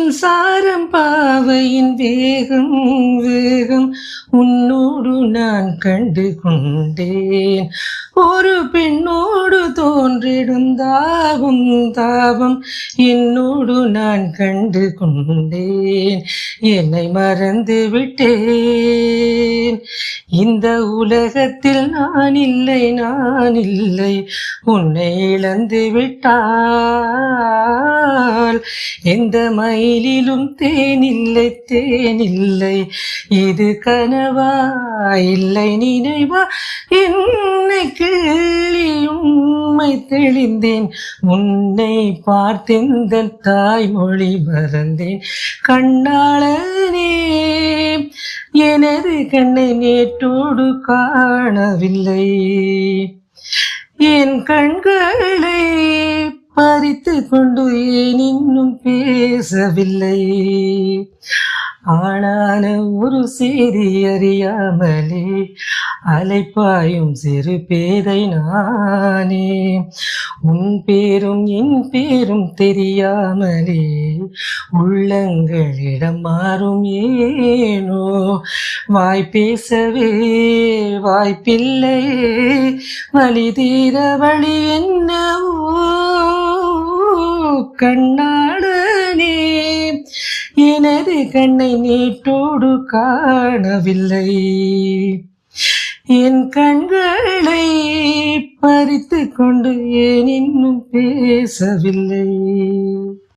மின்சாரம் பாவையின் வேகம் வேகம் உன்னோடு நான் கண்டு கொண்டேன். ஒரு பெண்ணோடு தோன்றிடும் தாபம் தாபம் என்னோடு நான் கண்டு கொண்டேன். என்னை மறந்து விட்டேன். இந்த உலகத்தில் நான் இல்லை நான் இல்லை. உன்னை இழந்து விட்டால் எந்த மயிலிலும் தேனில்லை தேனில்லை. இது கனவா இல்லை நினைவா? என்னை கிள்ளி உண்மை தெளிந்தேன். உன்னை பார்த்தெந்த தாய்மொழி மறந்தேன். கண்ணாளனே எனது கண்ணை நேற்றோடு காணவில்லை. என் கண்களை பறித்து கொண்டு ஏன் இன்னும் பேசவில்லை? ஆளான ஒரு செய்தி அறியாமலே அலைப்பாயும் சிறு பேதை நானே. உன் பேரும் என் பேரும் தெரியாமலே உள்ளங்களிடம் மாறும் ஏனோ. வாய் பேசவே வாய்ப்பில்லையே, வழி தீர வழி என்னவோ. கண்ணாளனே எனது கண்ணை நேற்றோடு காணவில்லை. என் கண்களை பறித்து கொண்டு ஏன் இன்னும் பேசவில்லை?